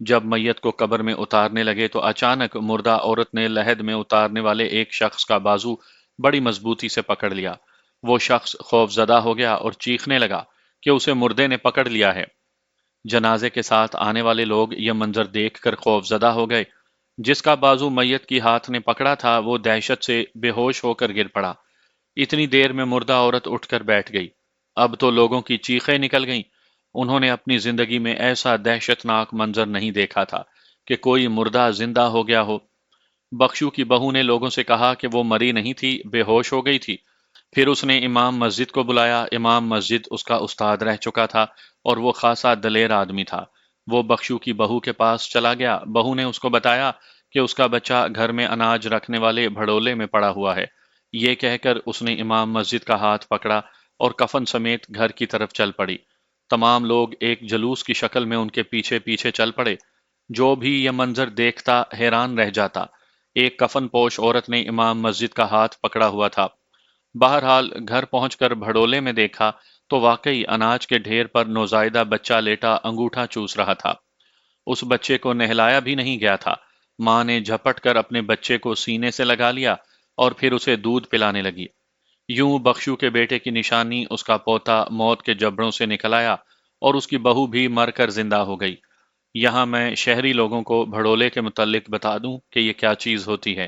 جب میت کو قبر میں اتارنے لگے تو اچانک مردہ عورت نے لحد میں اتارنے والے ایک شخص کا بازو بڑی مضبوطی سے پکڑ لیا۔ وہ شخص خوف زدہ ہو گیا اور چیخنے لگا کہ اسے مردے نے پکڑ لیا ہے۔ جنازے کے ساتھ آنے والے لوگ یہ منظر دیکھ کر خوف زدہ ہو گئے۔ جس کا بازو میت کی ہاتھ نے پکڑا تھا وہ دہشت سے بے ہوش ہو کر گر پڑا۔ اتنی دیر میں مردہ عورت اٹھ کر بیٹھ گئی۔ اب تو لوگوں کی چیخیں نکل گئیں۔ انہوں نے اپنی زندگی میں ایسا دہشتناک منظر نہیں دیکھا تھا کہ کوئی مردہ زندہ ہو گیا ہو۔ بخشو کی بہو نے لوگوں سے کہا کہ وہ مری نہیں تھی، بے ہوش ہو گئی تھی۔ پھر اس نے امام مسجد کو بلایا۔ امام مسجد اس کا استاد رہ چکا تھا اور وہ خاصا دلیر آدمی تھا۔ وہ بخشو کی بہو کے پاس چلا گیا۔ بہو نے اس کو بتایا کہ اس کا بچہ گھر میں اناج رکھنے والے بھڑولے میں پڑا ہوا ہے۔ یہ کہہ کر اس نے امام مسجد کا ہاتھ پکڑا اور کفن سمیت گھر کی طرف چل پڑی۔ تمام لوگ ایک جلوس کی شکل میں ان کے پیچھے پیچھے چل پڑے۔ جو بھی یہ منظر دیکھتا حیران رہ جاتا۔ ایک کفن پوش عورت نے امام مسجد کا ہاتھ پکڑا ہوا تھا۔ بہرحال گھر پہنچ کر بھڑولے میں دیکھا تو واقعی اناج کے ڈھیر پر نوزائیدہ بچہ لیٹا انگوٹھا چوس رہا تھا۔ اس بچے کو نہلایا بھی نہیں گیا تھا۔ ماں نے جھپٹ کر اپنے بچے کو سینے سے لگا لیا اور پھر اسے دودھ پلانے لگی۔ یوں بخشو کے بیٹے کی نشانی اس کا پوتا موت کے جبڑوں سے نکل آیا اور اس کی بہو بھی مر کر زندہ ہو گئی۔ یہاں میں شہری لوگوں کو بھڑولے کے متعلق بتا دوں کہ یہ کیا چیز ہوتی ہے۔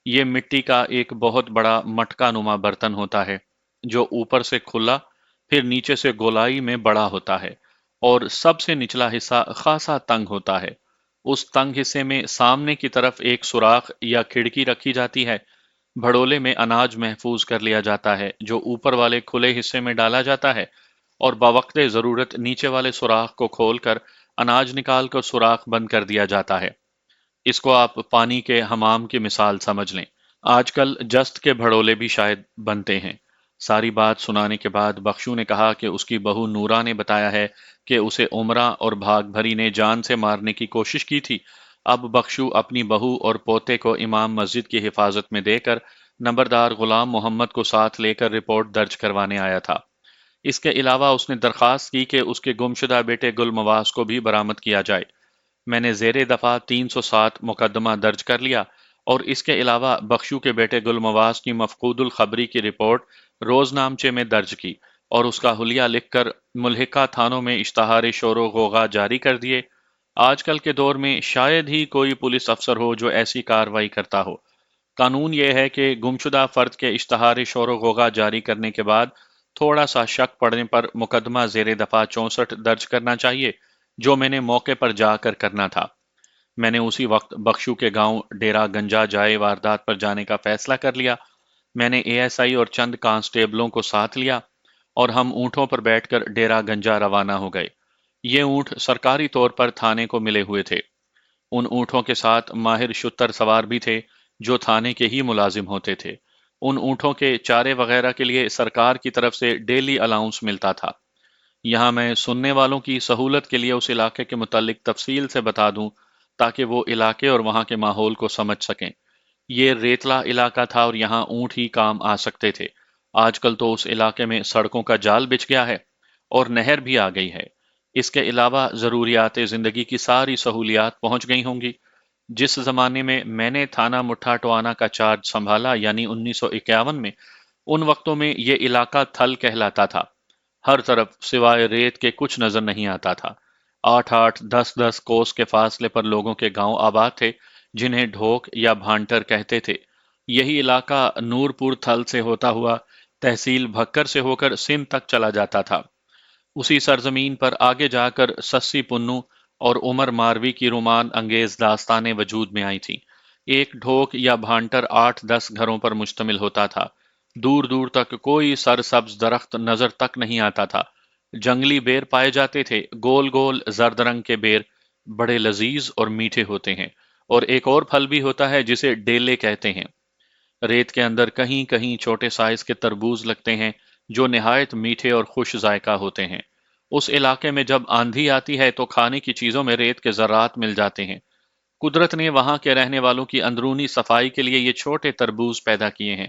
یہ مٹی کا ایک بہت بڑا مٹکا نما برتن ہوتا ہے جو اوپر سے کھلا پھر نیچے سے گولائی میں بڑا ہوتا ہے اور سب سے نچلا حصہ خاصا تنگ ہوتا ہے۔ اس تنگ حصے میں سامنے کی طرف ایک سوراخ یا کھڑکی رکھی جاتی ہے۔ بھڑولے میں اناج محفوظ کر لیا جاتا ہے جو اوپر والے کھلے حصے میں ڈالا جاتا ہے اور بوقت ضرورت نیچے والے سوراخ کو کھول کر اناج نکال کر سوراخ بند کر دیا جاتا ہے۔ اس کو آپ پانی کے حمام کی مثال سمجھ لیں۔ آج کل جست کے بھڑولے بھی شاید بنتے ہیں۔ ساری بات سنانے کے بعد بخشو نے کہا کہ اس کی بہو نورا نے بتایا ہے کہ اسے عمرہ اور بھاگ بھری نے جان سے مارنے کی کوشش کی تھی۔ اب بخشو اپنی بہو اور پوتے کو امام مسجد کی حفاظت میں دے کر نمبردار غلام محمد کو ساتھ لے کر رپورٹ درج کروانے آیا تھا۔ اس کے علاوہ اس نے درخواست کی کہ اس کے گمشدہ بیٹے گل مواز کو بھی برآمد کیا جائے۔ میں نے زیر دفعہ 307 مقدمہ درج کر لیا اور اس کے علاوہ بخشو کے بیٹے گل مواز کی مفقود الخبری کی رپورٹ روز نامچے میں درج کی اور اس کا حلیہ لکھ کر ملحقہ تھانوں میں اشتہار شور و غوغا جاری کر دیے۔ آج کل کے دور میں شاید ہی کوئی پولیس افسر ہو جو ایسی کارروائی کرتا ہو۔ قانون یہ ہے کہ گمشدہ فرد کے اشتہار شور و غوغا جاری کرنے کے بعد تھوڑا سا شک پڑنے پر مقدمہ زیر دفعہ 64 درج کرنا چاہیے، جو میں نے موقع پر جا کر کرنا تھا۔ میں نے اسی وقت بخشو کے گاؤں ڈیرا گنجا جائے واردات پر جانے کا فیصلہ کر لیا۔ میں نے اے ایس آئی اور چند کانسٹیبلوں کو ساتھ لیا اور ہم اونٹوں پر بیٹھ کر ڈیرا گنجا روانہ ہو گئے۔ یہ اونٹ سرکاری طور پر تھانے کو ملے ہوئے تھے۔ ان اونٹوں کے ساتھ ماہر شتر سوار بھی تھے جو تھانے کے ہی ملازم ہوتے تھے۔ ان اونٹوں کے چارے وغیرہ کے لیے سرکار کی طرف سے ڈیلی الاؤنس ملتا تھا۔ یہاں میں سننے والوں کی سہولت کے لیے اس علاقے کے متعلق تفصیل سے بتا دوں تاکہ وہ علاقے اور وہاں کے ماحول کو سمجھ سکیں۔ یہ ریتلا علاقہ تھا اور یہاں اونٹ ہی کام آ سکتے تھے۔ آج کل تو اس علاقے میں سڑکوں کا جال بچھ گیا ہے اور نہر بھی آ گئی ہے۔ اس کے علاوہ ضروریات زندگی کی ساری سہولیات پہنچ گئی ہوں گی۔ جس زمانے میں نے تھانہ مٹھا ٹوانا کا چارج سنبھالا یعنی 1951 میں، ان وقتوں میں یہ علاقہ تھل کہلاتا تھا۔ ہر طرف سوائے ریت کے کچھ نظر نہیں آتا تھا۔ 8-8 10-10 کوس کے فاصلے پر لوگوں کے گاؤں آباد تھے جنہیں ڈھوک یا بھانٹر کہتے تھے۔ یہی علاقہ نور پور تھل سے ہوتا ہوا تحصیل بھکر سے ہو کر سندھ تک چلا جاتا تھا۔ اسی سرزمین پر آگے جا کر سسی پنو اور عمر ماروی کی رومان انگیز داستانیں وجود میں آئی تھیں۔ ایک ڈھوک یا بھانٹر 8-10 گھروں پر مشتمل ہوتا تھا۔ دور دور تک کوئی سرسبز درخت نظر تک نہیں آتا تھا۔ جنگلی بیر پائے جاتے تھے، گول گول زرد رنگ کے بیر بڑے لذیذ اور میٹھے ہوتے ہیں، اور ایک اور پھل بھی ہوتا ہے جسے ڈیلے کہتے ہیں۔ ریت کے اندر کہیں کہیں چھوٹے سائز کے تربوز لگتے ہیں جو نہایت میٹھے اور خوش ذائقہ ہوتے ہیں۔ اس علاقے میں جب آندھی آتی ہے تو کھانے کی چیزوں میں ریت کے ذرات مل جاتے ہیں۔ قدرت نے وہاں کے رہنے والوں کی اندرونی صفائی کے لیے یہ چھوٹے تربوز پیدا کیے ہیں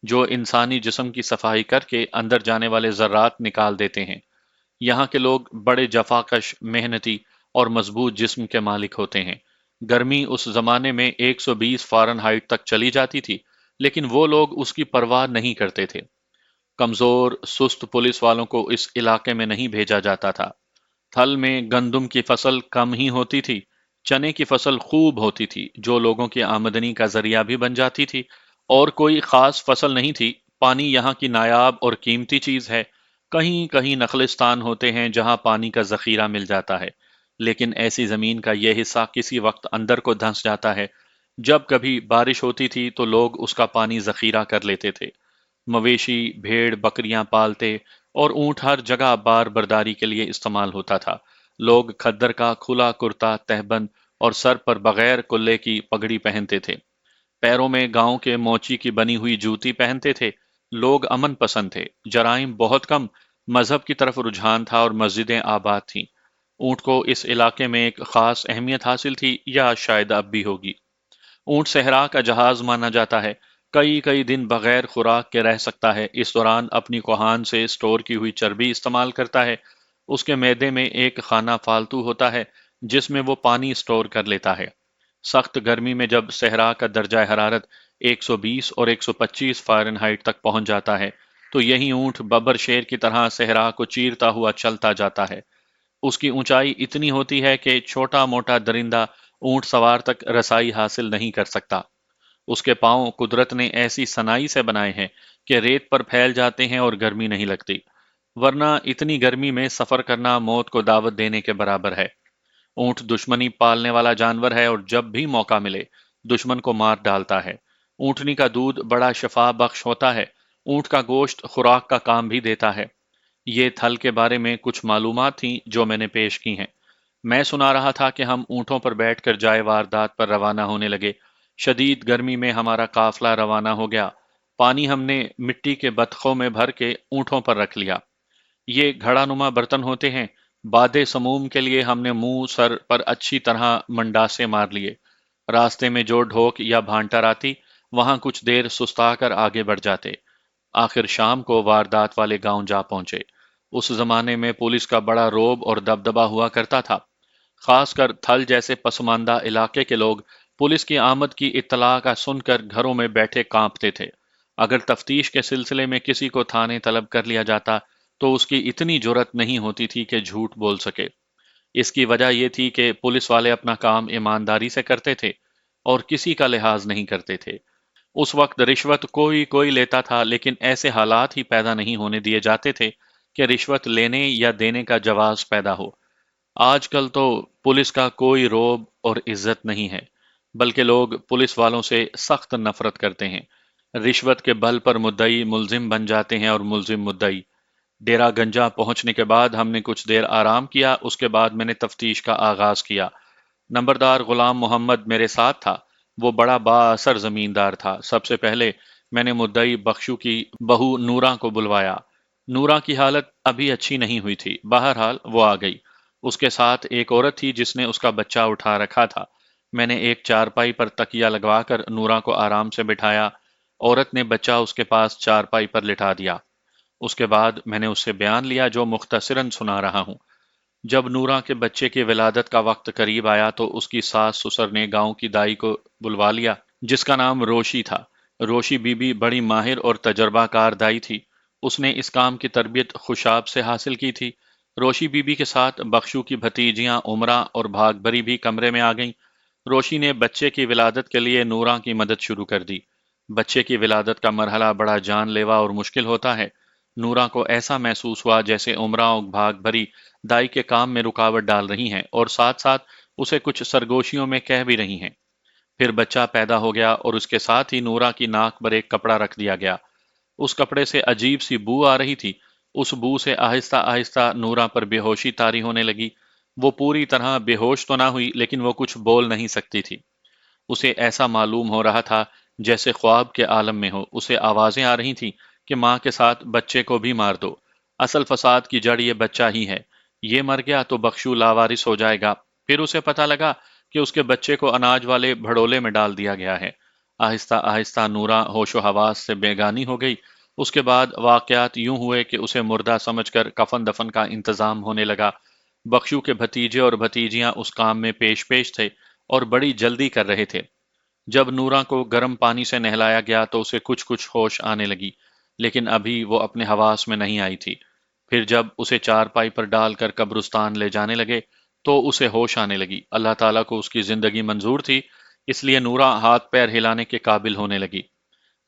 جو انسانی جسم کی صفائی کر کے اندر جانے والے ذرات نکال دیتے ہیں۔ یہاں کے لوگ بڑے جفاکش، محنتی اور مضبوط جسم کے مالک ہوتے ہیں۔ گرمی اس زمانے میں 120 فارنہائٹ تک چلی جاتی تھی، لیکن وہ لوگ اس کی پرواہ نہیں کرتے تھے۔ کمزور، سست پولیس والوں کو اس علاقے میں نہیں بھیجا جاتا تھا۔ تھل میں گندم کی فصل کم ہی ہوتی تھی، چنے کی فصل خوب ہوتی تھی جو لوگوں کی آمدنی کا ذریعہ بھی بن جاتی تھی، اور کوئی خاص فصل نہیں تھی۔ پانی یہاں کی نایاب اور قیمتی چیز ہے۔ کہیں کہیں نخلستان ہوتے ہیں جہاں پانی کا ذخیرہ مل جاتا ہے، لیکن ایسی زمین کا یہ حصہ کسی وقت اندر کو دھنس جاتا ہے۔ جب کبھی بارش ہوتی تھی تو لوگ اس کا پانی ذخیرہ کر لیتے تھے۔ مویشی، بھیڑ بکریاں پالتے اور اونٹ ہر جگہ بار برداری کے لیے استعمال ہوتا تھا۔ لوگ کھدر کا کھلا کرتا تہبند اور سر پر بغیر کلے کی پگڑی پہنتے تھے۔ پیروں میں گاؤں کے موچی کی بنی ہوئی جوتی پہنتے تھے۔ لوگ امن پسند تھے، جرائم بہت کم، مذہب کی طرف رجحان تھا اور مسجدیں آباد تھیں۔ اونٹ کو اس علاقے میں ایک خاص اہمیت حاصل تھی، یا شاید اب بھی ہوگی۔ اونٹ صحرا کا جہاز مانا جاتا ہے، کئی کئی دن بغیر خوراک کے رہ سکتا ہے۔ اس دوران اپنی کوہان سے سٹور کی ہوئی چربی استعمال کرتا ہے۔ اس کے معدے میں ایک خانہ فالتو ہوتا ہے جس میں وہ پانی سٹور کر لیتا ہے۔ سخت گرمی میں جب صحرا کا درجہ حرارت 120 اور 125 فارنہائٹ تک پہنچ جاتا ہے تو یہی اونٹ ببر شیر کی طرح صحرا کو چیرتا ہوا چلتا جاتا ہے۔ اس کی اونچائی اتنی ہوتی ہے کہ چھوٹا موٹا درندہ اونٹ سوار تک رسائی حاصل نہیں کر سکتا۔ اس کے پاؤں قدرت نے ایسی صنائی سے بنائے ہیں کہ ریت پر پھیل جاتے ہیں اور گرمی نہیں لگتی، ورنہ اتنی گرمی میں سفر کرنا موت کو دعوت دینے کے برابر ہے۔ اونٹ دشمنی پالنے والا جانور ہے اور جب بھی موقع ملے دشمن کو مار ڈالتا ہے۔ اونٹنی کا دودھ بڑا شفا بخش ہوتا ہے۔ اونٹ کا گوشت خوراک کا کام بھی دیتا ہے۔ یہ تھل کے بارے میں کچھ معلومات تھیں جو میں نے پیش کی ہیں۔ میں سنا رہا تھا کہ ہم اونٹوں پر بیٹھ کر جائے واردات پر روانہ ہونے لگے۔ شدید گرمی میں ہمارا قافلہ روانہ ہو گیا۔ پانی ہم نے مٹی کے بطخوں میں بھر کے اونٹوں پر رکھ لیا۔ یہ گھڑا نما برتن ہوتے ہیں۔ بادِ سموم کے لیے ہم نے منہ سر پر اچھی طرح منڈاسے مار لیے۔ راستے میں جو ڈھوک یا بھانٹر آتی وہاں کچھ دیر سستا کر آگے بڑھ جاتے۔ آخر شام کو واردات والے گاؤں جا پہنچے۔ اس زمانے میں پولیس کا بڑا روب اور دبدبا ہوا کرتا تھا۔ خاص کر تھل جیسے پسماندہ علاقے کے لوگ پولیس کی آمد کی اطلاع کا سن کر گھروں میں بیٹھے کانپتے تھے۔ اگر تفتیش کے سلسلے میں کسی کو تھانے طلب کر لیا جاتا تو اس کی اتنی جرت نہیں ہوتی تھی کہ جھوٹ بول سکے۔ اس کی وجہ یہ تھی کہ پولیس والے اپنا کام ایمانداری سے کرتے تھے اور کسی کا لحاظ نہیں کرتے تھے۔ اس وقت رشوت کوئی کوئی لیتا تھا، لیکن ایسے حالات ہی پیدا نہیں ہونے دیے جاتے تھے کہ رشوت لینے یا دینے کا جواز پیدا ہو۔ آج کل تو پولیس کا کوئی روب اور عزت نہیں ہے، بلکہ لوگ پولیس والوں سے سخت نفرت کرتے ہیں۔ رشوت کے بل پر مدعی ملزم بن جاتے ہیں اور ملزم مدعی۔ ڈیرا گنجا پہنچنے کے بعد ہم نے کچھ دیر آرام کیا۔ اس کے بعد میں نے تفتیش کا آغاز کیا۔ نمبردار غلام محمد میرے ساتھ تھا۔ وہ بڑا با اثر زمیندار تھا۔ سب سے پہلے میں نے مدعی بخشو کی بہو نورا کو بلوایا۔ نورا کی حالت ابھی اچھی نہیں ہوئی تھی، بہرحال وہ آ گئی۔ اس کے ساتھ ایک عورت تھی جس نے اس کا بچہ اٹھا رکھا تھا۔ میں نے ایک چارپائی پر تکیہ لگوا کر نورا کو آرام سے بٹھایا۔ عورت نے بچہ اس کے پاس چارپائی پر لٹا دیا۔ اس کے بعد میں نے اس سے بیان لیا جو مختصراً سنا رہا ہوں۔ جب نورا کے بچے کی ولادت کا وقت قریب آیا تو اس کی ساس سسر نے گاؤں کی دائی کو بلوا لیا جس کا نام روشی تھا۔ روشی بی بی بڑی ماہر اور تجربہ کار دائی تھی۔ اس نے اس کام کی تربیت خوشاب سے حاصل کی تھی۔ روشی بی بی کے ساتھ بخشو کی بھتیجیاں عمرہ اور بھاگ بری بھی کمرے میں آ گئیں۔ روشی نے بچے کی ولادت کے لیے نورا کی مدد شروع کر دی۔ بچے کی ولادت کا مرحلہ بڑا جان لیوا اور مشکل ہوتا ہے۔ نورا کو ایسا محسوس ہوا جیسے عمرہ اور بھاگ بھری دائی کے کام میں رکاوٹ ڈال رہی ہیں اور ساتھ ساتھ اسے کچھ سرگوشیوں میں کہہ بھی رہی ہیں۔ پھر بچہ پیدا ہو گیا اور اس کے ساتھ ہی نورا کی ناک پر ایک کپڑا رکھ دیا گیا۔ اس کپڑے سے عجیب سی بو آ رہی تھی۔ اس بو سے آہستہ آہستہ نورا پر بے ہوشی طاری ہونے لگی۔ وہ پوری طرح بے ہوش تو نہ ہوئی لیکن وہ کچھ بول نہیں سکتی تھی۔ اسے ایسا معلوم ہو رہا تھا جیسے خواب کے عالم میں ہو۔ اسے آوازیں آ رہی تھیں کہ ماں کے ساتھ بچے کو بھی مار دو۔ اصل فساد کی جڑ یہ بچہ ہی ہے۔ یہ مر گیا تو بخشو لاوارث ہو جائے گا۔ پھر اسے پتہ لگا کہ اس کے بچے کو اناج والے بھڑولے میں ڈال دیا گیا ہے۔ آہستہ آہستہ نورا ہوش و حواس سے بیگانی ہو گئی۔ اس کے بعد واقعات یوں ہوئے کہ اسے مردہ سمجھ کر کفن دفن کا انتظام ہونے لگا۔ بخشو کے بھتیجے اور بھتیجیاں اس کام میں پیش پیش تھے اور بڑی جلدی کر رہے تھے۔ جب نورا کو گرم پانی سے نہلایا گیا تو اسے کچھ کچھ ہوش آنے لگی، لیکن ابھی وہ اپنے حواس میں نہیں آئی تھی۔ پھر جب اسے چارپائی پر ڈال کر قبرستان لے جانے لگے تو اسے ہوش آنے لگی۔ اللہ تعالیٰ کو اس کی زندگی منظور تھی، اس لیے نورا ہاتھ پیر ہلانے کے قابل ہونے لگی۔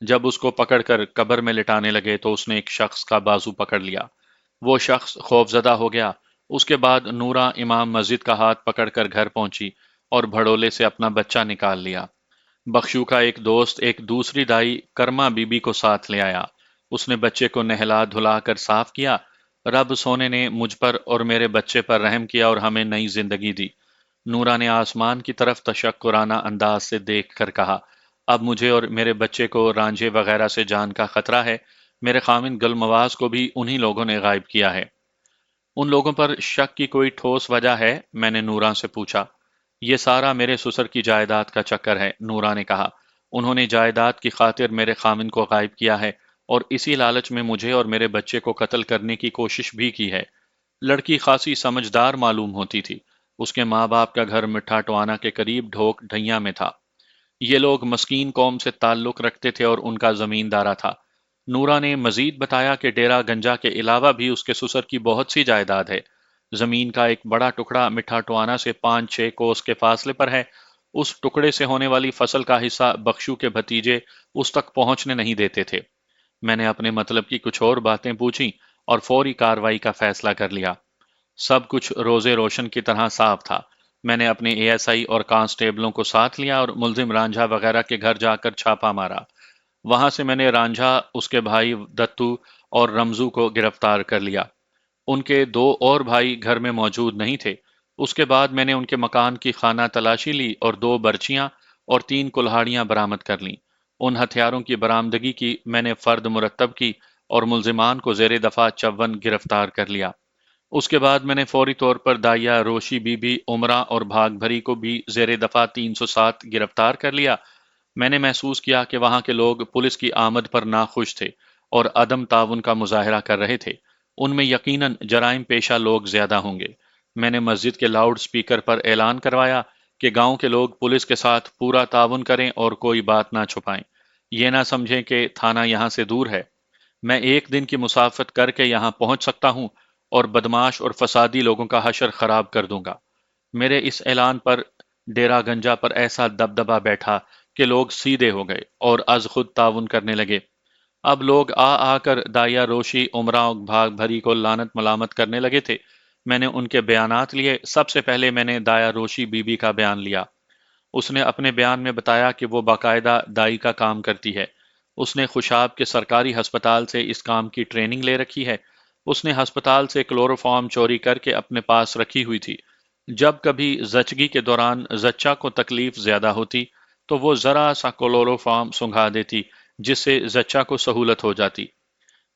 جب اس کو پکڑ کر قبر میں لٹانے لگے تو اس نے ایک شخص کا بازو پکڑ لیا۔ وہ شخص خوفزدہ ہو گیا۔ اس کے بعد نورا امام مسجد کا ہاتھ پکڑ کر گھر پہنچی اور بھڑولے سے اپنا بچہ نکال لیا۔ بخشو کا ایک دوست ایک دوسری دائی کرما بی بی کو ساتھ لے آیا۔ اس نے بچے کو نہلا دھلا کر صاف کیا۔ رب سونے نے مجھ پر اور میرے بچے پر رحم کیا اور ہمیں نئی زندگی دی۔ نورا نے آسمان کی طرف تشکرانہ انداز سے دیکھ کر کہا، اب مجھے اور میرے بچے کو رانجھے وغیرہ سے جان کا خطرہ ہے۔ میرے خامن گلمواز کو بھی انہی لوگوں نے غائب کیا ہے۔ ان لوگوں پر شک کی کوئی ٹھوس وجہ ہے؟ میں نے نورا سے پوچھا۔ یہ سارا میرے سسر کی جائیداد کا چکر ہے، نورا نے کہا۔ انہوں نے جائیداد کی خاطر میرے خامن کو غائب کیا ہے اور اسی لالچ میں مجھے اور میرے بچے کو قتل کرنے کی کوشش بھی کی ہے۔ لڑکی خاصی سمجھدار معلوم ہوتی تھی۔ اس کے ماں باپ کا گھر مٹھا ٹوانا کے قریب ڈھوک ڈھیاں میں تھا۔ یہ لوگ مسکین قوم سے تعلق رکھتے تھے اور ان کا زمیندارہ تھا۔ نورا نے مزید بتایا کہ ڈیرا گنجا کے علاوہ بھی اس کے سسر کی بہت سی جائیداد ہے۔ زمین کا ایک بڑا ٹکڑا مٹھا ٹوانا سے 5-6 کوس کے فاصلے پر ہے۔ اس ٹکڑے سے ہونے والی فصل کا حصہ بخشو کے بھتیجے اس تک پہنچنے نہیں دیتے تھے۔ میں نے اپنے مطلب کی کچھ اور باتیں پوچھیں اور فوری کارروائی کا فیصلہ کر لیا۔ سب کچھ روزے روشن کی طرح صاف تھا۔ میں نے اپنے اے ایس آئی اور کانسٹیبلوں کو ساتھ لیا اور ملزم رانجھا وغیرہ کے گھر جا کر چھاپا مارا۔ وہاں سے میں نے رانجھا، اس کے بھائی دتو اور رمزو کو گرفتار کر لیا۔ ان کے 2 اور بھائی گھر میں موجود نہیں تھے۔ اس کے بعد میں نے ان کے مکان کی خانہ تلاشی لی اور 2 برچیاں اور 3 کلہاڑیاں برآمد کر لیں۔ ان ہتھیاروں کی برآمدگی کی میں نے فرد مرتب کی اور ملزمان کو زیر دفاع 54 گرفتار کر لیا۔ اس کے بعد میں نے فوری طور پر دائیہ روشی بی بی، عمرہ اور بھاگ بھری کو بھی زیر دفاع 307 گرفتار کر لیا۔ میں نے محسوس کیا کہ وہاں کے لوگ پولیس کی آمد پر ناخوش تھے اور عدم تعاون کا مظاہرہ کر رہے تھے۔ ان میں یقیناً جرائم پیشہ لوگ زیادہ ہوں گے۔ میں نے مسجد کے لاؤڈ سپیکر پر اعلان کروایا کہ گاؤں کے لوگ پولیس کے ساتھ پورا تعاون کریں اور کوئی بات نہ چھپائیں۔ یہ نہ سمجھیں کہ تھانہ یہاں سے دور ہے۔ میں 1 دن کی مسافت کر کے یہاں پہنچ سکتا ہوں اور بدماش اور فسادی لوگوں کا حشر خراب کر دوں گا۔ میرے اس اعلان پر ڈیرا گنجا پر ایسا دبدبا بیٹھا کہ لوگ سیدھے ہو گئے اور از خود تعاون کرنے لگے۔ اب لوگ آ آ کر دائیہ روشی، عمرہ اور بھاگ بھری کو لعنت ملامت کرنے لگے تھے۔ میں نے ان کے بیانات لیے۔ سب سے پہلے میں نے دائیہ روشی بی بی کا بیان لیا۔ اس نے اپنے بیان میں بتایا کہ وہ باقاعدہ دائی کا کام کرتی ہے۔ اس نے خوشاب کے سرکاری ہسپتال سے اس کام کی ٹریننگ لے رکھی ہے۔ اس نے ہسپتال سے کلوروفارم چوری کر کے اپنے پاس رکھی ہوئی تھی۔ جب کبھی زچگی کے دوران زچہ کو تکلیف زیادہ ہوتی تو وہ ذرا سا کلوروفارم سنگھا دیتی، جس سے زچہ کو سہولت ہو جاتی۔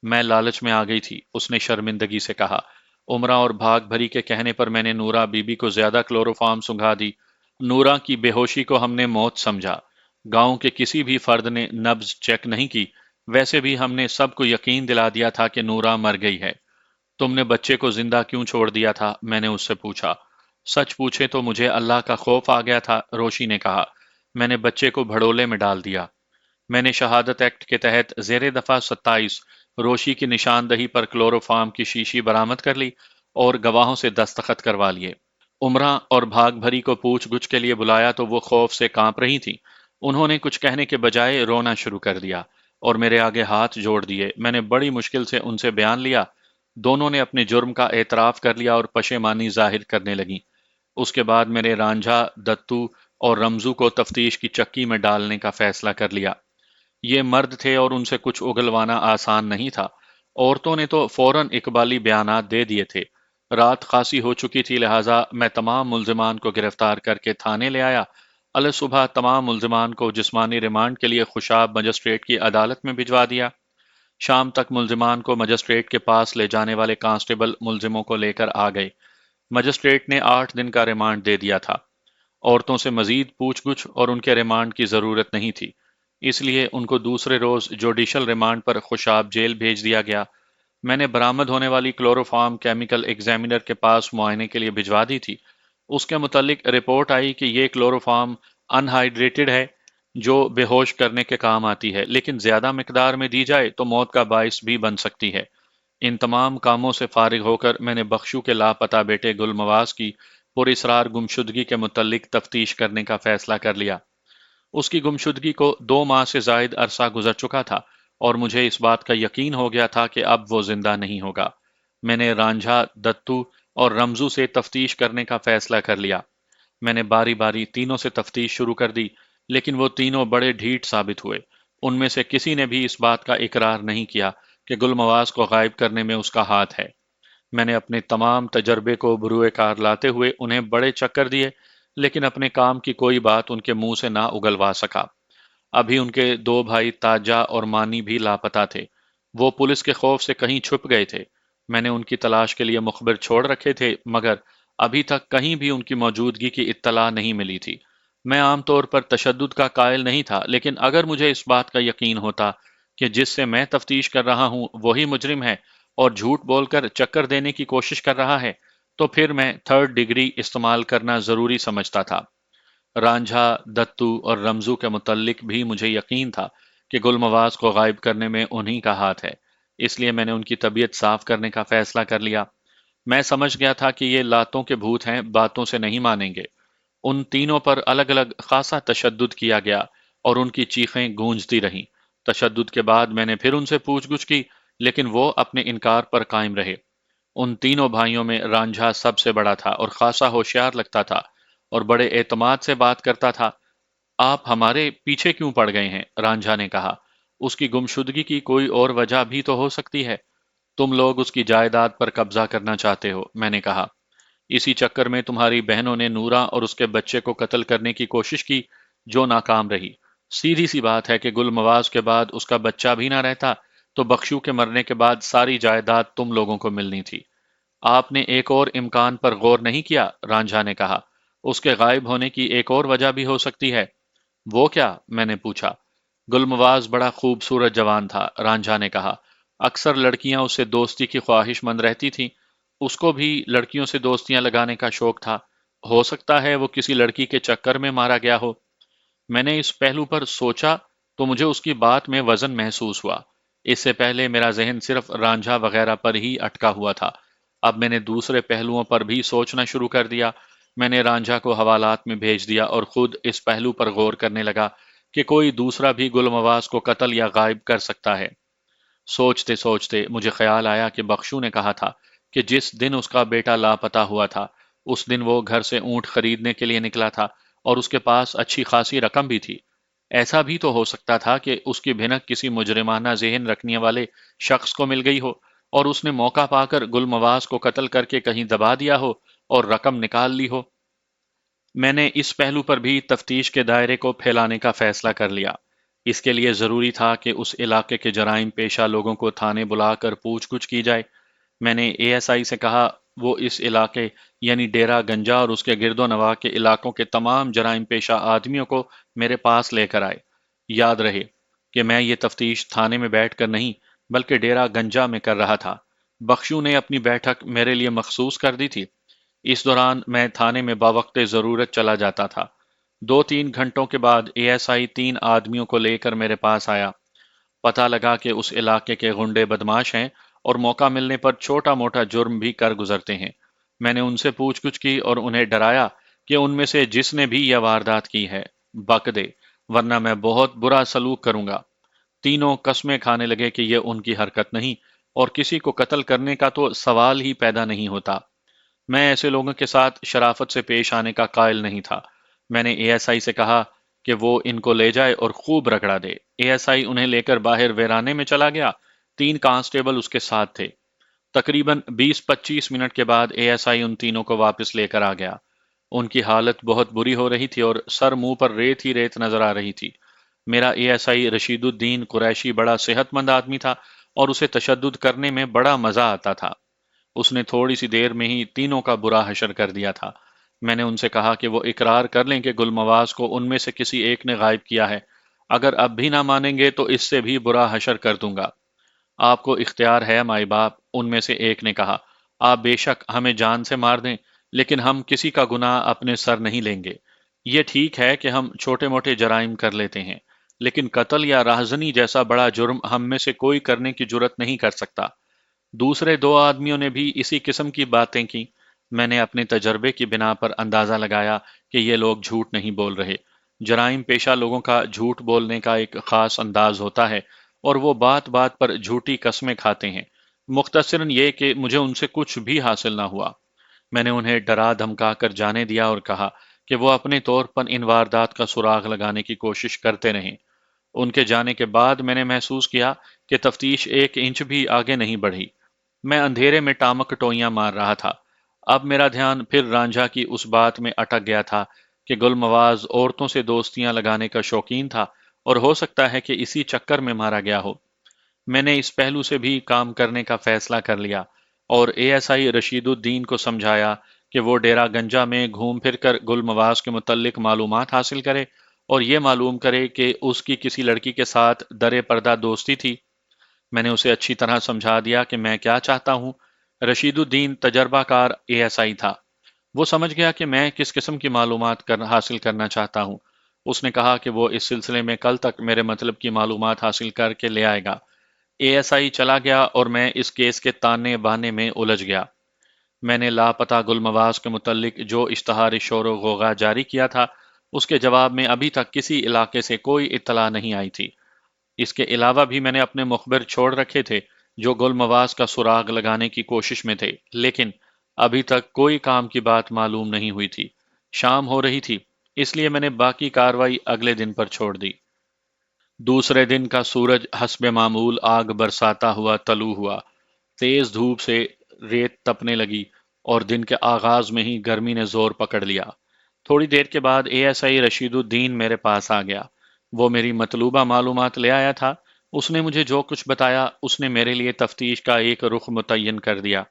میں لالچ میں آ گئی تھی، اس نے شرمندگی سے کہا۔ عمرہ اور بھاگ بھری کے کہنے پر میں نے نورا بی بی کو زیادہ کلوروفارم سنگھا دی۔ نورا کی بے ہوشی کو ہم نے موت سمجھا۔ گاؤں کے کسی بھی فرد نے نبض چیک نہیں کی۔ ویسے بھی ہم نے سب کو یقین دلا دیا تھا کہ نورا مر گئی ہے۔ تم نے بچے کو زندہ کیوں چھوڑ دیا تھا؟ میں نے اس سے پوچھا۔ سچ پوچھے تو مجھے اللہ کا خوف آ گیا تھا، روشی نے کہا۔ میں نے بچے کو بھڑولے میں ڈال دیا۔ میں نے شہادت ایکٹ کے تحت زیر دفعہ 27 روشی کی نشاندہی پر کلوروفارم کی شیشی برآمد کر لی اور گواہوں سے دستخط کروا لیے۔ عمرہ اور بھاگ بھری کو پوچھ گچھ کے لیے بلایا تو وہ خوف سے کانپ رہی تھی۔ انہوں نے کچھ کہنے کے بجائے رونا شروع کر دیا اور میرے آگے ہاتھ جوڑ دیے۔ میں نے بڑی مشکل سے ان سے بیان لیا۔ دونوں نے اپنے جرم کا اعتراف کر لیا اور پشیمانی ظاہر کرنے لگیں۔ اس کے بعد میں نے رانجھا، دتو اور رمزو کو تفتیش کی چکی میں ڈالنے کا فیصلہ کر لیا۔ یہ مرد تھے اور ان سے کچھ اگلوانا آسان نہیں تھا۔ عورتوں نے تو فوراً اقبالی بیانات دے دیے تھے۔ رات خاصی ہو چکی تھی، لہٰذا میں تمام ملزمان کو گرفتار کر کے تھانے لے آیا۔ صبح تمام ملزمان کو جسمانی ریمانڈ کے لیے خوشاب مجسٹریٹ کی عدالت میں بھجوا دیا۔ شام تک ملزمان کو مجسٹریٹ کے پاس لے جانے والے کانسٹیبل ملزموں کو لے کر آ گئے۔ مجسٹریٹ نے 8 دن کا ریمانڈ دے دیا تھا۔ عورتوں سے مزید پوچھ گچھ اور ان کے ریمانڈ کی ضرورت نہیں تھی، اس لیے ان کو دوسرے روز جوڈیشل ریمانڈ پر خوشاب جیل بھیج دیا گیا۔ میں نے برآمد ہونے والی کلوروفارم کیمیکل ایگزامینر کے پاس معائنے کے لیے بھجوا دی تھی۔ اس کے متعلق رپورٹ آئی کہ یہ کلوروفارم انہائیڈریٹڈ ہے، جو بے ہوش کرنے کے کام آتی ہے، لیکن زیادہ مقدار میں دی جائے تو موت کا باعث بھی بن سکتی ہے۔ ان تمام کاموں سے فارغ ہو کر میں نے بخشو کے لاپتہ بیٹے گل مواز کی پراسرار گمشدگی کے متعلق تفتیش کرنے کا فیصلہ کر لیا۔ اس کی گمشدگی کو 2 ماہ سے زائد عرصہ گزر چکا تھا اور مجھے اس بات کا یقین ہو گیا تھا کہ اب وہ زندہ نہیں ہوگا۔ میں نے رانجھا، دتو اور رمزو سے تفتیش کرنے کا فیصلہ کر لیا۔ میں نے باری باری تینوں سے تفتیش شروع کر دی، لیکن وہ تینوں بڑے ڈھیٹ ثابت ہوئے۔ ان میں سے کسی نے بھی اس بات کا اقرار نہیں کیا کہ گل مواز کو غائب کرنے میں اس کا ہاتھ ہے۔ میں نے اپنے تمام تجربے کو بروئے کار لاتے ہوئے انہیں بڑے چکر دیے، لیکن اپنے کام کی کوئی بات ان کے منہ سے نہ اگلوا سکا۔ ابھی ان کے 2 بھائی تاجا اور مانی بھی لاپتہ تھے۔ وہ پولیس کے خوف سے کہیں چھپ گئے تھے۔ میں نے ان کی تلاش کے لیے مخبر چھوڑ رکھے تھے، مگر ابھی تک کہیں بھی ان کی موجودگی کی اطلاع نہیں ملی تھی۔ میں عام طور پر تشدد کا قائل نہیں تھا، لیکن اگر مجھے اس بات کا یقین ہوتا کہ جس سے میں تفتیش کر رہا ہوں وہی مجرم ہے اور جھوٹ بول کر چکر دینے کی کوشش کر رہا ہے، تو پھر میں 3rd ڈگری استعمال کرنا ضروری سمجھتا تھا۔ رانجھا، دتو اور رمزو کے متعلق بھی مجھے یقین تھا کہ گل مواز کو غائب کرنے میں انہی کا ہاتھ ہے، اس لیے میں نے ان کی طبیعت صاف کرنے کا فیصلہ کر لیا۔ میں سمجھ گیا تھا کہ یہ لاتوں کے بھوت ہیں، باتوں سے نہیں مانیں گے۔ ان تینوں پر الگ الگ خاصا تشدد کیا گیا اور ان کی چیخیں گونجتی رہیں۔ تشدد کے بعد میں نے پھر ان سے پوچھ گچھ کی، لیکن وہ اپنے انکار پر قائم رہے۔ ان تینوں بھائیوں میں رانجھا سب سے بڑا تھا اور خاصا ہوشیار لگتا تھا اور بڑے اعتماد سے بات کرتا تھا۔ آپ ہمارے پیچھے کیوں پڑ گئے ہیں؟ رانجھا نے کہا۔ اس کی گمشدگی کی کوئی اور وجہ بھی تو ہو سکتی ہے۔ تم لوگ اس کی جائیداد پر قبضہ کرنا چاہتے ہو، میں نے کہا۔ اسی چکر میں تمہاری بہنوں نے نورا اور اس کے بچے کو قتل کرنے کی کوشش کی، جو ناکام رہی۔ سیدھی سی بات ہے کہ گل مواز کے بعد اس کا بچہ بھی نہ رہتا تو بخشو کے مرنے کے بعد ساری جائیداد تم لوگوں کو ملنی تھی۔ آپ نے ایک اور امکان پر غور نہیں کیا؟ رانجھا نے کہا۔ اس کے غائب ہونے کی ایک اور وجہ بھی ہو سکتی ہے۔ وہ کیا؟ میں نے پوچھا۔ گلمواز بڑا خوبصورت جوان تھا، رانجھا نے کہا۔ اکثر لڑکیاں اس سے دوستی کی خواہش مند رہتی تھیں۔ اس کو بھی لڑکیوں سے دوستیاں لگانے کا شوق تھا۔ ہو سکتا ہے وہ کسی لڑکی کے چکر میں مارا گیا ہو۔ میں نے اس پہلو پر سوچا تو مجھے اس کی بات میں وزن محسوس ہوا۔ اس سے پہلے میرا ذہن صرف رانجھا وغیرہ پر ہی اٹکا ہوا تھا۔ اب میں نے دوسرے پہلوؤں پر بھی سوچنا شروع کر دیا۔ میں نے رانجھا کو حوالات میں بھیج دیا اور خود اس پہلو پر غور کرنے لگا کہ کوئی دوسرا بھی گل مواز کو قتل یا غائب کر سکتا ہے۔ سوچتے سوچتے مجھے خیال آیا کہ بخشو نے کہا تھا کہ جس دن اس کا بیٹا لاپتہ ہوا تھا اس دن وہ گھر سے اونٹ خریدنے کے لیے نکلا تھا اور اس کے پاس اچھی خاصی رقم بھی تھی۔ ایسا بھی تو ہو سکتا تھا کہ اس کی بھنک کسی مجرمانہ ذہن رکھنے والے شخص کو مل گئی ہو اور اس نے موقع پا کر گل مواز کو قتل کر کے کہیں دبا دیا ہو اور رقم نکال لی ہو۔ میں نے اس پہلو پر بھی تفتیش کے دائرے کو پھیلانے کا فیصلہ کر لیا۔ اس کے لیے ضروری تھا کہ اس علاقے کے جرائم پیشہ لوگوں کو تھانے بلا کر پوچھ گچھ کی جائے۔ میں نے اے ایس آئی سے کہا وہ اس علاقے یعنی ڈیرہ گنجا اور اس کے گرد و نواح کے علاقوں کے تمام جرائم پیشہ آدمیوں کو میرے پاس لے کر آئے۔ یاد رہے کہ میں یہ تفتیش تھانے میں بیٹھ کر نہیں بلکہ ڈیرہ گنجا میں کر رہا تھا۔ بخشو نے اپنی بیٹھک میرے لیے مخصوص کر دی تھی۔ اس دوران میں تھانے میں باوقت ضرورت چلا جاتا تھا۔ 2-3 گھنٹوں کے بعد اے ایس آئی 3 آدمیوں کو لے کر میرے پاس آیا۔ پتہ لگا کہ اس علاقے کے غنڈے بدماش ہیں اور موقع ملنے پر چھوٹا موٹا جرم بھی کر گزرتے ہیں۔ میں نے ان سے پوچھ گچھ کی اور انہیں ڈرایا کہ ان میں سے جس نے بھی یہ واردات کی ہے بک دے، ورنہ میں بہت برا سلوک کروں گا۔ تینوں قسمیں کھانے لگے کہ یہ ان کی حرکت نہیں اور کسی کو قتل کرنے کا تو سوال ہی پیدا نہیں ہوتا۔ میں ایسے لوگوں کے ساتھ شرافت سے پیش آنے کا قائل نہیں تھا۔ میں نے اے ایس آئی سے کہا کہ وہ ان کو لے جائے اور خوب رگڑا دے۔ اے ایس آئی انہیں لے کر باہر ویرانے میں چلا گیا۔ 3 کانسٹیبل اس کے ساتھ تھے۔ تقریباً 20-25 منٹ کے بعد اے ایس آئی ان تینوں کو واپس لے کر آ گیا۔ ان کی حالت بہت بری ہو رہی تھی اور سر منہ پر ریت ہی ریت نظر آ رہی تھی۔ میرا اے ایس آئی رشید الدین قریشی بڑا صحت مند آدمی تھا اور اسے تشدد کرنے میں بڑا مزہ آتا تھا۔ اس نے تھوڑی سی دیر میں ہی تینوں کا برا حشر کر دیا تھا۔ میں نے ان سے کہا کہ وہ اقرار کر لیں کہ گل مواز کو ان میں سے کسی ایک نے غائب کیا ہے۔ اگر اب بھی نہ مانیں گے تو اس سے بھی برا حشر کر دوں گا۔ آپ کو اختیار ہے مائی باپ، ان میں سے ایک نے کہا۔ آپ بے شک ہمیں جان سے مار دیں، لیکن ہم کسی کا گناہ اپنے سر نہیں لیں گے۔ یہ ٹھیک ہے کہ ہم چھوٹے موٹے جرائم کر لیتے ہیں، لیکن قتل یا راہزنی جیسا بڑا جرم ہم میں سے کوئی کرنے کی جرت نہیں کر سکتا۔ دوسرے دو آدمیوں نے بھی اسی قسم کی باتیں کی۔ میں نے اپنے تجربے کی بنا پر اندازہ لگایا کہ یہ لوگ جھوٹ نہیں بول رہے۔ جرائم پیشہ لوگوں کا جھوٹ بولنے کا ایک خاص انداز ہوتا ہے، اور وہ بات بات پر جھوٹی قسمیں کھاتے ہیں۔ مختصراً یہ کہ مجھے ان سے کچھ بھی حاصل نہ ہوا۔ میں نے انہیں ڈرا دھمکا کر جانے دیا اور کہا کہ وہ اپنے طور پر ان واردات کا سراغ لگانے کی کوشش کرتے رہیں۔ ان کے جانے کے بعد میں نے محسوس کیا کہ تفتیش ایک انچ بھی آگے نہیں بڑھی۔ میں اندھیرے میں ٹامک ٹوئیاں مار رہا تھا۔ اب میرا دھیان پھر رانجھا کی اس بات میں اٹک گیا تھا کہ گل مواز عورتوں سے دوستیاں لگانے کا شوقین تھا، اور ہو سکتا ہے کہ اسی چکر میں مارا گیا ہو۔ میں نے اس پہلو سے بھی کام کرنے کا فیصلہ کر لیا، اور اے ایس آئی رشید الدین کو سمجھایا کہ وہ ڈیرا گنجا میں گھوم پھر کر گل مواز کے متعلق معلومات حاصل کرے، اور یہ معلوم کرے کہ اس کی کسی لڑکی کے ساتھ در پردہ دوستی تھی۔ میں نے اسے اچھی طرح سمجھا دیا کہ میں کیا چاہتا ہوں۔ رشید الدین تجربہ کار اے ایس آئی تھا۔ وہ سمجھ گیا کہ میں کس قسم کی معلومات حاصل کرنا چاہتا ہوں۔ اس نے کہا کہ وہ اس سلسلے میں کل تک میرے مطلب کی معلومات حاصل کر کے لے آئے گا۔ اے ایس آئی چلا گیا اور میں اس کیس کے تانے بانے میں الجھ گیا۔ میں نے لاپتہ گل مواز کے متعلق جو اشتہار شور و غوغا جاری کیا تھا، اس کے جواب میں ابھی تک کسی علاقے سے کوئی اطلاع نہیں آئی تھی۔ اس کے علاوہ بھی میں نے اپنے مخبر چھوڑ رکھے تھے جو گل مواز کا سراغ لگانے کی کوشش میں تھے، لیکن ابھی تک کوئی کام کی بات معلوم نہیں ہوئی تھی۔ شام ہو رہی تھی، اس لیے میں نے باقی کاروائی اگلے دن پر چھوڑ دی۔ دوسرے دن کا سورج حسب معمول آگ برساتا ہوا طلوع ہوا۔ تیز دھوپ سے ریت تپنے لگی، اور دن کے آغاز میں ہی گرمی نے زور پکڑ لیا۔ تھوڑی دیر کے بعد اے ایس آئی رشید الدین میرے پاس آ گیا۔ وہ میری مطلوبہ معلومات لے آیا تھا۔ اس نے مجھے جو کچھ بتایا، اس نے میرے لیے تفتیش کا ایک رخ متعین کر دیا۔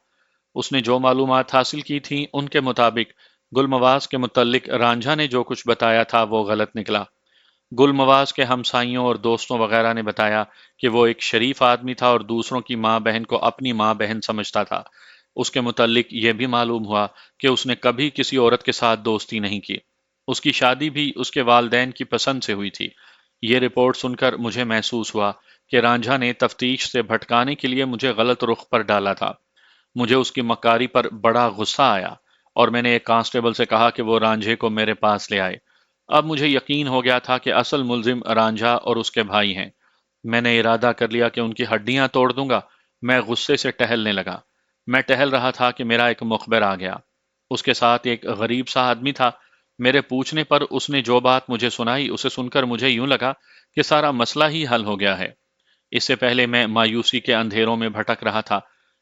اس نے جو معلومات حاصل کی تھیں، ان کے مطابق گل مواز کے متعلق رانجھا نے جو کچھ بتایا تھا وہ غلط نکلا۔ گل مواز کے ہمسائیوں اور دوستوں وغیرہ نے بتایا کہ وہ ایک شریف آدمی تھا اور دوسروں کی ماں بہن کو اپنی ماں بہن سمجھتا تھا۔ اس کے متعلق یہ بھی معلوم ہوا کہ اس نے کبھی کسی عورت کے ساتھ دوستی نہیں کی۔ اس کی شادی بھی اس کے والدین کی پسند سے ہوئی تھی۔ یہ رپورٹ سن کر مجھے محسوس ہوا کہ رانجھا نے تفتیش سے بھٹکانے کے لیے مجھے غلط رخ پر ڈالا تھا۔ مجھے اس کی مکاری پر بڑا غصہ آیا، اور میں نے ایک کانسٹیبل سے کہا کہ وہ رانجھے کو میرے پاس لے آئے۔ اب مجھے یقین ہو گیا تھا کہ اصل ملزم رانجھا اور اس کے بھائی ہیں۔ میں نے ارادہ کر لیا کہ ان کی ہڈیاں توڑ دوں گا۔ میں غصے سے ٹہلنے لگا۔ میں ٹہل رہا تھا کہ میرا ایک مخبر آ گیا۔ اس کے ساتھ ایک غریب سا آدمی تھا۔ میرے پوچھنے پر اس نے جو بات مجھے سنائی، اسے سن کر مجھے یوں لگا کہ سارا مسئلہ ہی حل ہو گیا ہے۔ اس سے پہلے میں مایوسی کے اندھیروں میں بھٹک رہا تھا۔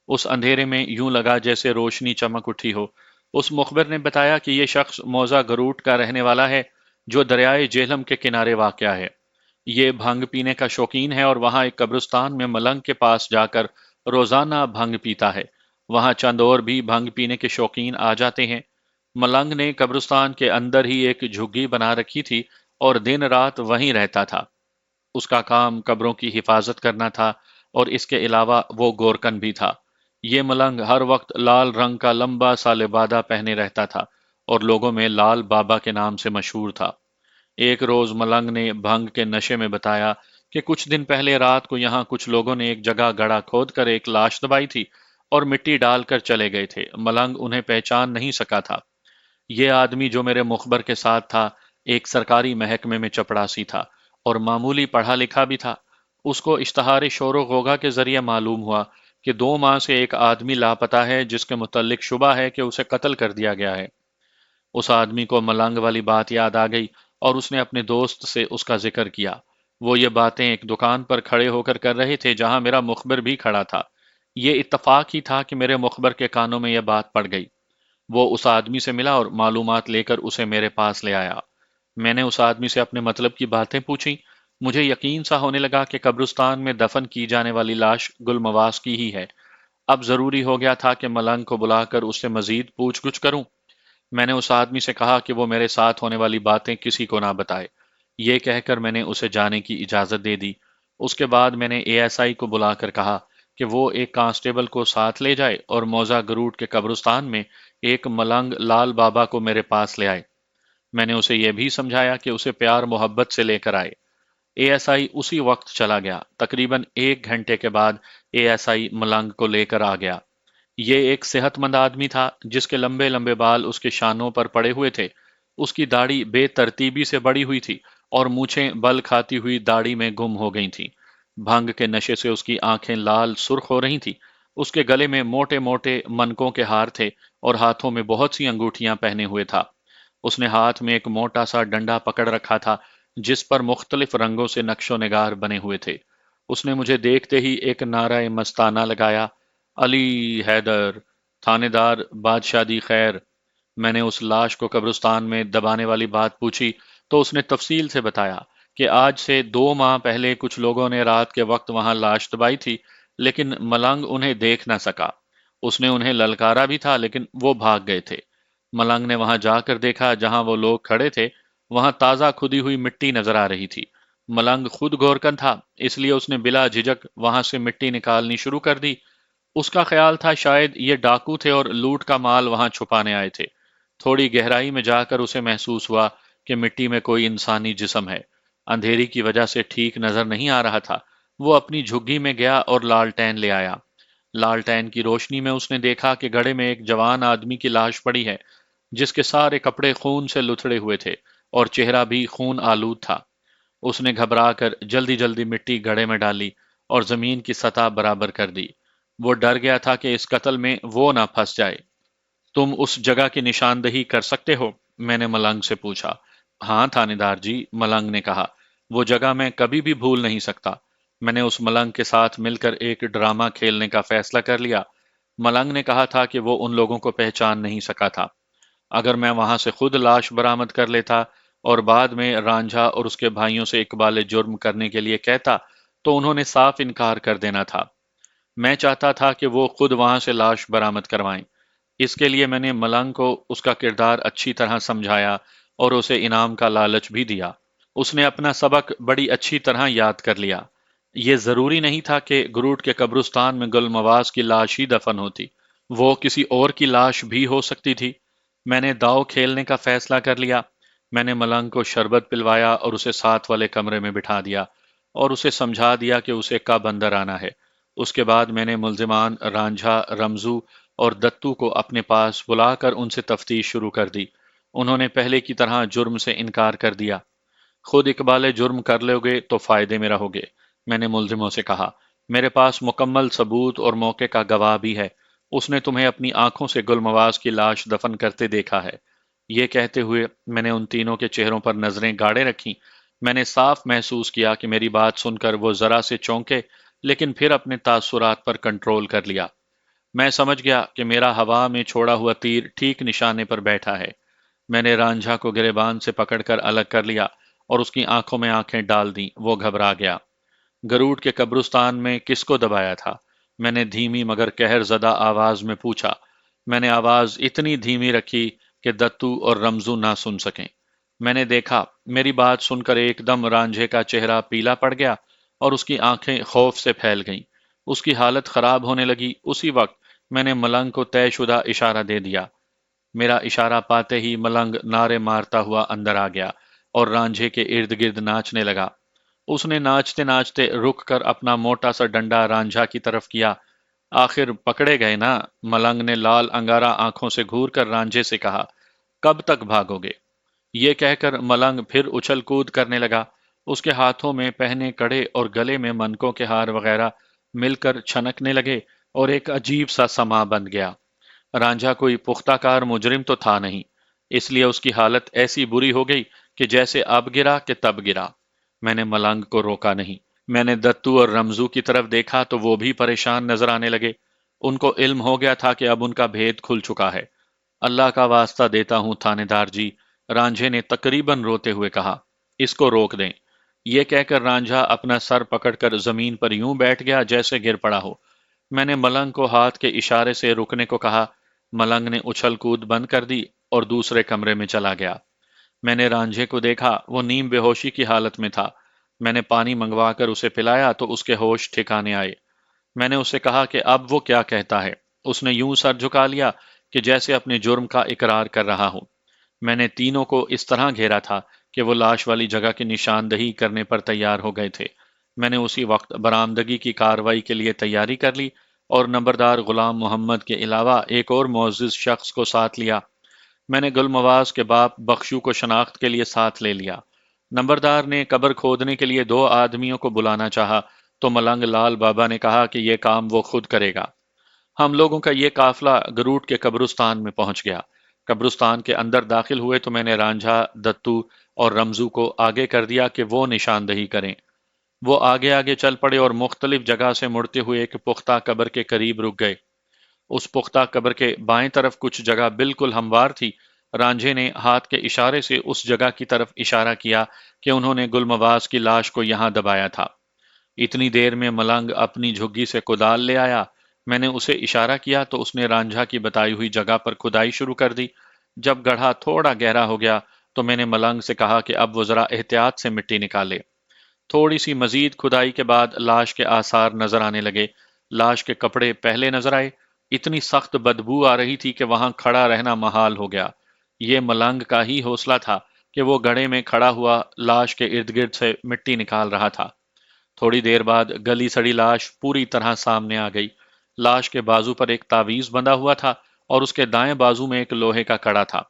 اس اندھیرے میں یوں لگا جیسے روشنی چمک اٹھی ہو۔ اس مخبر نے بتایا کہ یہ شخص موزہ گروٹ کا رہنے والا ہے، جو دریائے جہلم کے کنارے واقع ہے۔ یہ بھنگ پینے کا شوقین ہے، اور وہاں ایک قبرستان میں ملنگ کے پاس جا کر روزانہ بھنگ پیتا ہے۔ وہاں چند اور بھی بھنگ پینے کے شوقین آ جاتے ہیں۔ ملنگ نے قبرستان کے اندر ہی ایک جھگی بنا رکھی تھی، اور دن رات وہیں رہتا تھا۔ اس کا کام قبروں کی حفاظت کرنا تھا، اور اس کے علاوہ وہ گورکن بھی تھا۔ یہ ملنگ ہر وقت لال رنگ کا لمبا سا لبادہ پہنے رہتا تھا، اور لوگوں میں لال بابا کے نام سے مشہور تھا۔ ایک روز ملنگ نے بھنگ کے نشے میں بتایا کہ کچھ دن پہلے رات کو یہاں کچھ لوگوں نے ایک جگہ گڑھا کھود کر ایک لاش دبائی تھی، اور مٹی ڈال کر چلے گئے تھے۔ ملنگ انہیں پہچان نہیں سکا تھا۔ یہ آدمی جو میرے مخبر کے ساتھ تھا، ایک سرکاری محکمے میں چپڑاسی تھا، اور معمولی پڑھا لکھا بھی تھا۔ اس کو اشتہار شور و غوغا کے ذریعے معلوم ہوا کہ 2 ماہ سے ایک آدمی لاپتہ ہے، جس کے متعلق شبہ ہے کہ اسے قتل کر دیا گیا ہے۔ اس آدمی کو ملنگ والی بات یاد آ گئی، اور اس نے اپنے دوست سے اس کا ذکر کیا۔ وہ یہ باتیں ایک دکان پر کھڑے ہو کر رہے تھے، جہاں میرا مخبر بھی کھڑا تھا۔ یہ اتفاق ہی تھا کہ میرے مخبر کے کانوں میں یہ بات پڑ گئی۔ وہ اس آدمی سے ملا اور معلومات لے کر اسے میرے پاس لے آیا۔ میں نے اس آدمی سے اپنے مطلب کی باتیں پوچھیں۔ مجھے یقین سا ہونے لگا کہ قبرستان میں دفن کی جانے والی لاش گل مواز کی ہی ہے۔ اب ضروری ہو گیا تھا کہ ملنگ کو بلا کر اس سے مزید پوچھ گچھ کروں۔ میں نے اس آدمی سے کہا کہ وہ میرے ساتھ ہونے والی باتیں کسی کو نہ بتائے۔ یہ کہہ کر میں نے اسے جانے کی اجازت دے دی۔ اس کے بعد میں نے اے ایس آئی کو بلا کر کہا کہ وہ ایک کانسٹیبل کو ساتھ لے جائے اور موزہ گروڈ کے قبرستان میں ایک ملنگ لال بابا کو میرے پاس لے آئے۔ میں نے اسے یہ بھی سمجھایا کہ اسے پیار محبت سے لے کر آئے۔ اے ایس آئی اسی وقت چلا گیا۔ تقریباً 1 گھنٹے کے بعد اے ایس آئی ملنگ کو لے کر آ گیا۔ یہ ایک صحت مند آدمی تھا جس کے لمبے لمبے بال اس کے شانوں پر پڑے ہوئے تھے۔ اس کی داڑھی بے ترتیبی سے بڑی ہوئی تھی اور مونچھیں بل کھاتی ہوئی داڑھی میں گم ہو گئی تھیں۔ بھنگ کے نشے سے اس کی آنکھیں لال سرخ ہو رہی تھیں۔ اس کے گلے میں موٹے موٹے منکوں کے ہار تھے اور ہاتھوں میں بہت سی انگوٹھیاں پہنے ہوئے تھا۔ اس نے ہاتھ میں ایک موٹا سا ڈنڈا پکڑ رکھا تھا جس پر مختلف رنگوں سے نقش و نگار بنے ہوئے تھے۔ اس نے مجھے دیکھتے ہی ایک نعرہ مستانہ لگایا، علی حیدر، تھانے دار بادشاہ دی خیر۔ میں نے اس لاش کو قبرستان میں دبانے والی بات پوچھی تو اس نے تفصیل سے بتایا کہ آج سے 2 ماہ پہلے کچھ لوگوں نے رات کے وقت وہاں لاش دبائی تھی، لیکن ملنگ انہیں دیکھ نہ سکا۔ اس نے انہیں للکارا بھی تھا لیکن وہ بھاگ گئے تھے۔ ملنگ نے وہاں جا کر دیکھا جہاں وہ لوگ کھڑے تھے، وہاں تازہ کھدی ہوئی مٹی نظر آ رہی تھی۔ ملنگ خود گورکن تھا، اس لیے اس نے بلا جھجک وہاں سے مٹی نکالنی شروع کر دی۔ اس کا خیال تھا شاید یہ ڈاکو تھے اور لوٹ کا مال وہاں چھپانے آئے تھے۔ تھوڑی گہرائی میں جا کر اسے محسوس ہوا کہ مٹی میں کوئی انسانی جسم ہے۔ اندھیری کی وجہ سے ٹھیک نظر نہیں آ رہا تھا۔ وہ اپنی جھگی میں گیا اور لالٹین لے آیا۔ لالٹین کی روشنی میں اس نے دیکھا کہ گڑھے میں ایک جوان آدمی کی لاش پڑی ہے جس کے سارے کپڑے خون سے لتھڑے ہوئے تھے اور چہرہ بھی خون آلود تھا۔ اس نے گھبرا کر جلدی جلدی مٹی گڑھے میں ڈالی اور زمین کی سطح برابر کر دی۔ وہ ڈر گیا تھا کہ اس قتل میں وہ نہ پھنس جائے۔ تم اس جگہ کی نشاندہی کر سکتے ہو؟ میں نے ملنگ سے پوچھا۔ ہاں تھانے دار جی، ملنگ نے کہا، وہ جگہ میں کبھی بھی بھول نہیں سکتا۔ میں نے اس ملنگ کے ساتھ مل کر ایک ڈرامہ کھیلنے کا فیصلہ کر لیا۔ ملنگ نے کہا تھا کہ وہ ان لوگوں کو پہچان نہیں سکا تھا۔ اگر میں وہاں سے خود لاش برآمد کر لیتا اور بعد میں رانجھا اور اس کے بھائیوں سے اقبال جرم کرنے کے لیے کہتا تو انہوں نے صاف انکار کر دینا تھا۔ میں چاہتا تھا کہ وہ خود وہاں سے لاش برآمد کروائیں۔ اس کے لیے میں نے ملنگ کو اس کا کردار اچھی طرح سمجھایا اور اسے انعام کا لالچ بھی دیا۔ اس نے اپنا سبق بڑی اچھی طرح یاد کر لیا۔ یہ ضروری نہیں تھا کہ گروٹ کے قبرستان میں گل مواز کی لاش ہی دفن ہوتی، وہ کسی اور کی لاش بھی ہو سکتی تھی۔ میں نے داؤ کھیلنے کا فیصلہ کر لیا۔ میں نے ملنگ کو شربت پلوایا اور اسے ساتھ والے کمرے میں بٹھا دیا اور اسے سمجھا دیا کہ اسے کب اندر آنا ہے۔ اس کے بعد میں نے ملزمان رانجھا، رمزو اور دتو کو اپنے پاس بلا کر ان سے تفتیش شروع کر دی۔ انہوں نے پہلے کی طرح جرم سے انکار کر دیا۔ خود اقبال جرم کر لو گے تو فائدے میں رہو گے، میں نے ملزموں سے کہا۔ میرے پاس مکمل ثبوت اور موقع کا گواہ بھی ہے۔ اس نے تمہیں اپنی آنکھوں سے گل مواز کی لاش دفن کرتے دیکھا ہے۔ یہ کہتے ہوئے میں نے ان تینوں کے چہروں پر نظریں گاڑے رکھیں۔ میں نے صاف محسوس کیا کہ میری بات سن کر وہ ذرا سے چونکے، لیکن پھر اپنے تاثرات پر کنٹرول کر لیا۔ میں سمجھ گیا کہ میرا ہوا میں چھوڑا ہوا تیر ٹھیک نشانے پر بیٹھا ہے۔ میں نے رانجھا کو گریبان سے پکڑ کر الگ کر لیا اور اس کی آنکھوں میں آنکھیں ڈال دیں۔ وہ گھبرا گیا۔ گروڈ کے قبرستان میں کس کو دبایا تھا؟ میں نے دھیمی مگر قہر زدہ آواز میں پوچھا۔ میں نے آواز اتنی دھیمی رکھی کہ دتو اور رمزو نہ سن سکیں۔ میں نے دیکھا، میری بات سن کر ایک دم رانجھے کا چہرہ پیلا پڑ گیا اور اس کی آنکھیں خوف سے پھیل گئیں۔ اس کی حالت خراب ہونے لگی۔ اسی وقت میں نے ملنگ کو طے شدہ اشارہ دے دیا۔ میرا اشارہ پاتے ہی ملنگ نعرے مارتا ہوا اندر آ گیا اور رانجھے کے ارد گرد ناچنے لگا۔ اس نے ناچتے ناچتے رک کر اپنا موٹا سا ڈنڈا رانجھا کی طرف کیا۔ آخر پکڑے گئے نا؟ ملنگ نے لال انگارہ آنکھوں سے گھور کر رانجھے سے کہا۔ کب تک بھاگو گے؟ یہ کہہ کر ملنگ پھر اچھل کود کرنے لگا۔ اس کے ہاتھوں میں پہنے کڑے اور گلے میں منکوں کے ہار وغیرہ مل کر چھنکنے لگے اور ایک عجیب سا سما بن گیا۔ رانجھا کوئی پختہ کار مجرم تو تھا نہیں، اس لیے اس کی حالت ایسی بری ہو گئی کہ جیسے اب گرا کہ تب گرا۔ میں نے ملنگ کو روکا نہیں۔ میں نے دتو اور رمزو کی طرف دیکھا تو وہ بھی پریشان نظر آنے لگے۔ ان کو علم ہو گیا تھا کہ اب ان کا بھید کھل چکا ہے۔ اللہ کا واسطہ دیتا ہوں تھانے دار جی، رانجھے نے تقریباً روتے ہوئے کہا، اس کو روک دیں۔ یہ کہہ کر رانجھا اپنا سر پکڑ کر زمین پر یوں بیٹھ گیا جیسے گر پڑا ہو۔ میں نے ملنگ کو ہاتھ کے اشارے سے رکنے کو کہا۔ ملنگ نے اچھل کود بند کر دی اور دوسرے کمرے میں چلا گیا۔ میں نے رانجھے کو دیکھا، وہ نیم بے ہوشی کی حالت میں تھا۔ میں نے پانی منگوا کر اسے پلایا تو اس کے ہوش ٹھکانے آئے۔ میں نے اسے کہا کہ اب وہ کیا کہتا ہے؟ اس نے یوں سر جھکا لیا کہ جیسے اپنے جرم کا اقرار کر رہا ہو۔ میں نے تینوں کو اس طرح گھیرا تھا کہ وہ لاش والی جگہ کی نشاندہی کرنے پر تیار ہو گئے تھے۔ میں نے اسی وقت برآمدگی کی کارروائی کے لیے تیاری کر لی اور نمبردار غلام محمد کے علاوہ ایک اور معزز شخص کو ساتھ لیا۔ میں نے گل مواز کے باپ بخشو کو شناخت کے لیے ساتھ لے لیا۔ نمبردار نے قبر کھودنے کے لیے 2 آدمیوں کو بلانا چاہا تو ملنگ لال بابا نے کہا کہ یہ کام وہ خود کرے گا۔ ہم لوگوں کا یہ قافلہ گروٹ کے قبرستان میں پہنچ گیا۔ قبرستان کے اندر داخل ہوئے تو میں نے رانجھا، دتو اور رمزو کو آگے کر دیا کہ وہ نشاندہی کریں۔ وہ آگے آگے چل پڑے اور مختلف جگہ سے مڑتے ہوئے ایک پختہ قبر کے قریب رک گئے۔ اس پختہ قبر کے بائیں طرف کچھ جگہ بالکل ہموار تھی۔ رانجھے نے ہاتھ کے اشارے سے اس جگہ کی طرف اشارہ کیا کہ انہوں نے گل مواز کی لاش کو یہاں دبایا تھا۔ اتنی دیر میں ملنگ اپنی جھگی سے کدال لے آیا۔ میں نے اسے اشارہ کیا تو اس نے رانجھا کی بتائی ہوئی جگہ پر کھدائی شروع کر دی۔ جب گڑھا تھوڑا گہرا ہو گیا تو میں نے ملنگ سے کہا کہ اب وہ ذرا احتیاط سے مٹی نکالے۔ تھوڑی سی مزید کھدائی کے بعد لاش کے آثار نظر آنے لگے۔ لاش کے کپڑے پہلے نظر آئے۔ اتنی سخت بدبو آ رہی تھی کہ وہاں کھڑا رہنا محال ہو گیا۔ یہ ملنگ کا ہی حوصلہ تھا کہ وہ گڑھے میں کھڑا ہوا لاش کے ارد گرد سے مٹی نکال رہا تھا۔ تھوڑی دیر بعد گلی سڑی لاش پوری طرح سامنے آ گئی۔ لاش کے بازو پر ایک تعویذ بندھا ہوا تھا اور اس کے دائیں بازو میں ایک لوہے کا کڑا تھا۔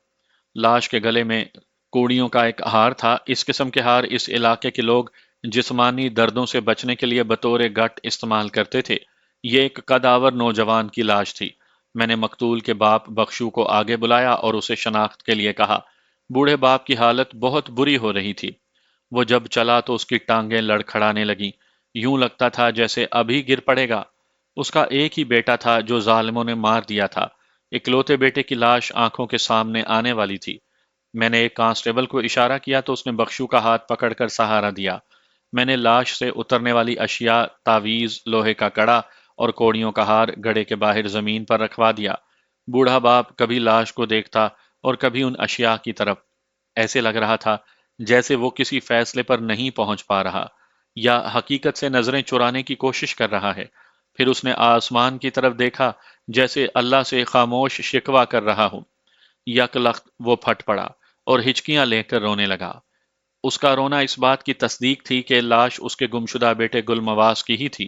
لاش کے گلے میں کوڑیوں کا ایک ہار تھا۔ اس قسم کے ہار اس علاقے کے لوگ جسمانی دردوں سے بچنے کے لیے بطور گٹ استعمال کرتے تھے۔ یہ ایک قدآور نوجوان کی لاش تھی۔ میں نے مقتول کے باپ بخشو کو آگے بلایا اور اسے شناخت کے لیے کہا۔ بوڑھے باپ کی حالت بہت بری ہو رہی تھی۔ وہ جب چلا تو اس کی ٹانگیں لڑکھڑانے لگیں۔ یوں لگتا تھا جیسے ابھی گر پڑے گا۔ اس کا ایک ہی بیٹا تھا جو ظالموں نے مار دیا تھا۔ اکلوتے بیٹے کی لاش آنکھوں کے سامنے آنے والی تھی۔ میں نے ایک کانسٹیبل کو اشارہ کیا تو اس نے بخشو کا ہاتھ پکڑ کر سہارا دیا۔ میں نے لاش سے اترنے والی اشیاء، تعویذ، لوہے کا کڑا اور کوڑیوں کا ہار گڑھے کے باہر زمین پر رکھوا دیا۔ بوڑھا باپ کبھی لاش کو دیکھتا اور کبھی ان اشیاء کی طرف۔ ایسے لگ رہا تھا جیسے وہ کسی فیصلے پر نہیں پہنچ پا رہا یا حقیقت سے نظریں چرانے کی کوشش کر رہا ہے۔ پھر اس نے آسمان کی طرف دیکھا جیسے اللہ سے خاموش شکوہ کر رہا ہو۔ یک لخت وہ پھٹ پڑا اور ہچکیاں لے کر رونے لگا۔ اس کا رونا اس بات کی تصدیق تھی کہ لاش اس کے گمشدہ بیٹے گل مواز کی ہی تھی۔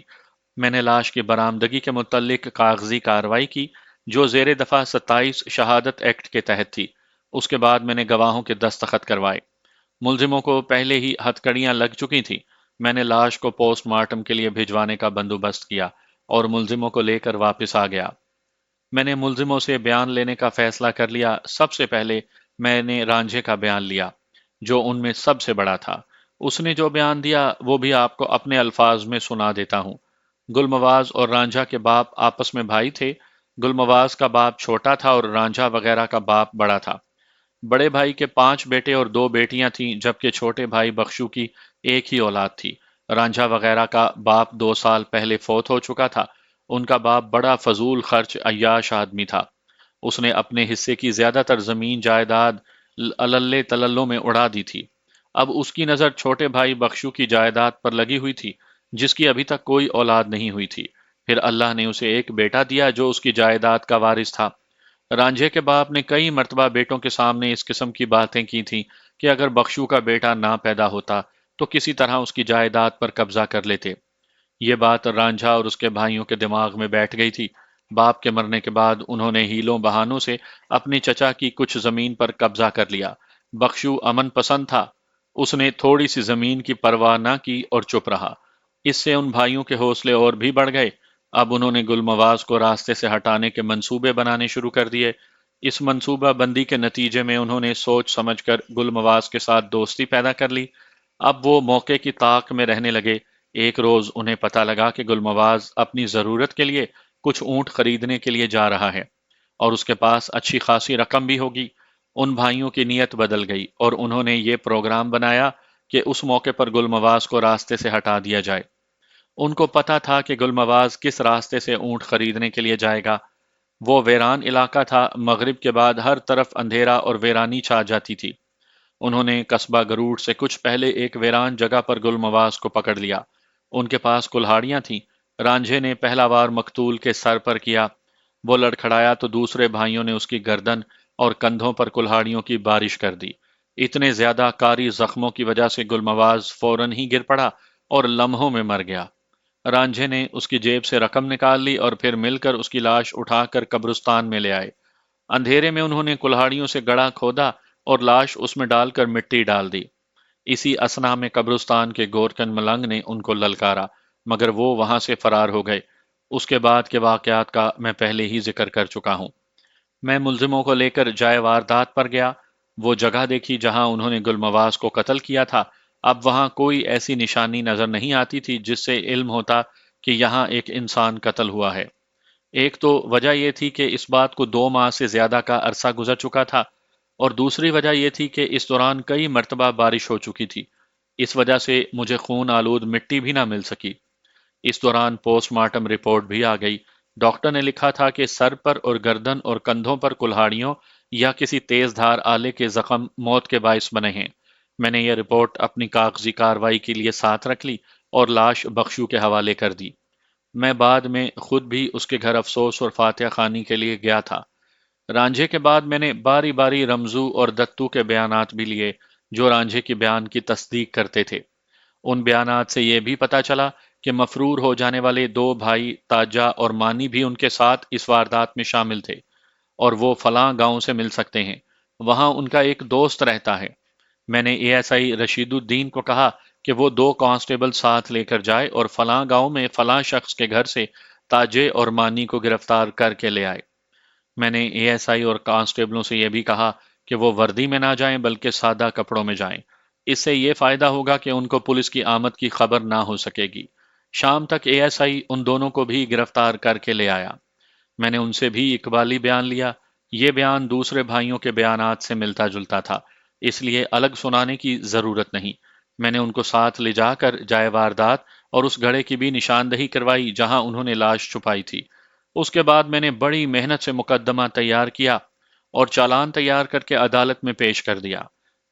میں نے لاش کی برآمدگی کے متعلق کاغذی کارروائی کی جو زیر دفعہ 27 شہادت ایکٹ کے تحت تھی۔ اس کے بعد میں نے گواہوں کے دستخط کروائے۔ ملزموں کو پہلے ہی ہتکڑیاں لگ چکی تھیں۔ میں نے لاش کو پوسٹ مارٹم کے لیے بھجوانے کا بندوبست کیا اور ملزموں کو لے کر واپس آ گیا۔ میں نے ملزموں سے بیان لینے کا فیصلہ کر لیا۔ سب سے پہلے میں نے رانجھے کا بیان لیا جو ان میں سب سے بڑا تھا۔ اس نے جو بیان دیا وہ بھی آپ کو اپنے الفاظ میں سنا دیتا ہوں۔ گل مواز اور رانجھا کے باپ آپس میں بھائی تھے۔ گل مواز کا باپ چھوٹا تھا اور رانجھا وغیرہ کا باپ بڑا تھا۔ بڑے بھائی کے 5 بیٹے اور 2 بیٹیاں تھیں جبکہ چھوٹے بھائی بخشو کی ایک ہی اولاد تھی۔ رانجھا وغیرہ کا باپ 2 سال پہلے فوت ہو چکا تھا۔ ان کا باپ بڑا فضول خرچ عیاش آدمی تھا۔ اس نے اپنے حصے کی زیادہ تر زمین جائیداد اللے تللوں میں اڑا دی تھی۔ اب اس کی نظر چھوٹے بھائی بخشو کی جائیداد پر لگی ہوئی تھی جس کی ابھی تک کوئی اولاد نہیں ہوئی تھی۔ پھر اللہ نے اسے ایک بیٹا دیا جو اس کی جائیداد کا وارث تھا۔ رانجھے کے باپ نے کئی مرتبہ بیٹوں کے سامنے اس قسم کی باتیں کی تھیں کہ اگر بخشو کا بیٹا نہ پیدا ہوتا تو کسی طرح اس کی جائیداد پر قبضہ کر لیتے۔ یہ بات رانجھا اور اس کے بھائیوں کے دماغ میں بیٹھ گئی تھی۔ باپ کے مرنے کے بعد انہوں نے ہیلوں بہانوں سے اپنی چچا کی کچھ زمین پر قبضہ کر لیا۔ بخشو امن پسند تھا۔ اس نے تھوڑی سی زمین کی پرواہ نہ کی اور چپ رہا۔ اس سے ان بھائیوں کے حوصلے اور بھی بڑھ گئے۔ اب انہوں نے گل مواز کو راستے سے ہٹانے کے منصوبے بنانے شروع کر دیے۔ اس منصوبہ بندی کے نتیجے میں انہوں نے سوچ سمجھ کر گل مواز کے ساتھ دوستی پیدا کر لی۔ اب وہ موقع کی طاق میں رہنے لگے۔ ایک روز انہیں پتہ لگا کہ گل مواز اپنی ضرورت کے لیے کچھ اونٹ خریدنے کے لیے جا رہا ہے اور اس کے پاس اچھی خاصی رقم بھی ہوگی۔ ان بھائیوں کی نیت بدل گئی اور انہوں نے یہ پروگرام بنایا کہ اس موقع پر گل مواز کو راستے سے ہٹا دیا جائے۔ ان کو پتا تھا کہ گل مواز کس راستے سے اونٹ خریدنے کے لیے جائے گا۔ وہ ویران علاقہ تھا۔ مغرب کے بعد ہر طرف اندھیرا اور ویرانی چھا جاتی تھی۔ انہوں نے قصبہ گروڑ سے کچھ پہلے ایک ویران جگہ پر گل مواز کو پکڑ لیا۔ ان کے پاس کلہاڑیاں تھیں۔ رانجھے نے پہلا وار مقتول کے سر پر کیا، وہ لڑکھڑایا تو دوسرے بھائیوں نے اس کی گردن اور کندھوں پر کلہاڑیوں کی بارش کر دی۔ اتنے زیادہ کاری زخموں کی وجہ سے گلمواز فوراً ہی گر پڑا اور لمحوں میں مر گیا۔ رانجھے نے اس کی جیب سے رقم نکال لی اور پھر مل کر اس کی لاش اٹھا کر قبرستان میں لے آئے۔ اندھیرے میں انہوں نے کلہاڑیوں سے گڑھا کھودا اور لاش اس میں ڈال کر مٹی ڈال دی۔ اسی اثنا میں قبرستان کے گورکن ملنگ نے ان کو للکارا، مگر وہ وہاں سے فرار ہو گئے۔ اس کے بعد کے واقعات کا میں پہلے ہی ذکر کر چکا ہوں۔ میں ملزموں کو لے کر جائے واردات پر گیا، وہ جگہ دیکھی جہاں انہوں نے گلمواز کو قتل کیا تھا۔ اب وہاں کوئی ایسی نشانی نظر نہیں آتی تھی جس سے علم ہوتا کہ یہاں ایک انسان قتل ہوا ہے۔ ایک تو وجہ یہ تھی کہ اس بات کو 2 ماہ سے زیادہ کا عرصہ گزر چکا تھا، اور دوسری وجہ یہ تھی کہ اس دوران کئی مرتبہ بارش ہو چکی تھی۔ اس وجہ سے مجھے خون آلود مٹی بھی نہ مل سکی۔ اس دوران پوسٹ مارٹم رپورٹ بھی آ گئی۔ ڈاکٹر نے لکھا تھا کہ سر پر اور گردن اور کندھوں پر کلہاڑیوں یا کسی تیز دھار آلے کے زخم موت کے باعث بنے ہیں۔ میں نے یہ رپورٹ اپنی کاغذی کارروائی کے لیے ساتھ رکھ لی اور لاش بخشو کے حوالے کر دی۔ میں بعد میں خود بھی اس کے گھر افسوس اور فاتحہ خوانی کے لیے گیا تھا۔ رانجھے کے بعد میں نے باری باری رمزو اور دتو کے بیانات بھی لیے جو رانجھے کے بیان کی تصدیق کرتے تھے۔ ان بیانات سے یہ بھی پتا چلا کہ مفرور ہو جانے والے 2 بھائی تاجہ اور مانی بھی ان کے ساتھ اس واردات میں شامل تھے، اور وہ فلاں گاؤں سے مل سکتے ہیں، وہاں ان کا ایک دوست رہتا ہے۔ میں نے اے ایس آئی رشید الدین کو کہا کہ وہ 2 کانسٹیبل ساتھ لے کر جائے اور فلاں گاؤں میں فلاں شخص کے گھر سے تاجے اور مانی کو گرفتار کر کے لے آئے۔ میں نے اے ایس آئی اور کانسٹیبلوں سے یہ بھی کہا کہ وہ وردی میں نہ جائیں بلکہ سادہ کپڑوں میں جائیں۔ اس سے یہ فائدہ ہوگا کہ ان کو پولیس کی آمد کی خبر نہ ہو سکے گی۔ شام تک اے ایس آئی ان دونوں کو بھی گرفتار کر کے لے آیا۔ میں نے ان سے بھی اقبالی بیان لیا۔ یہ بیان دوسرے بھائیوں کے بیانات سے ملتا جلتا تھا، اس لیے الگ سنانے کی ضرورت نہیں۔ میں نے ان کو ساتھ لے جا کر جائے واردات اور اس گڑھے کی بھی نشاندہی کروائی جہاں انہوں نے لاش چھپائی تھی۔ اس کے بعد میں نے بڑی محنت سے مقدمہ تیار کیا اور چالان تیار کر کے عدالت میں پیش کر دیا۔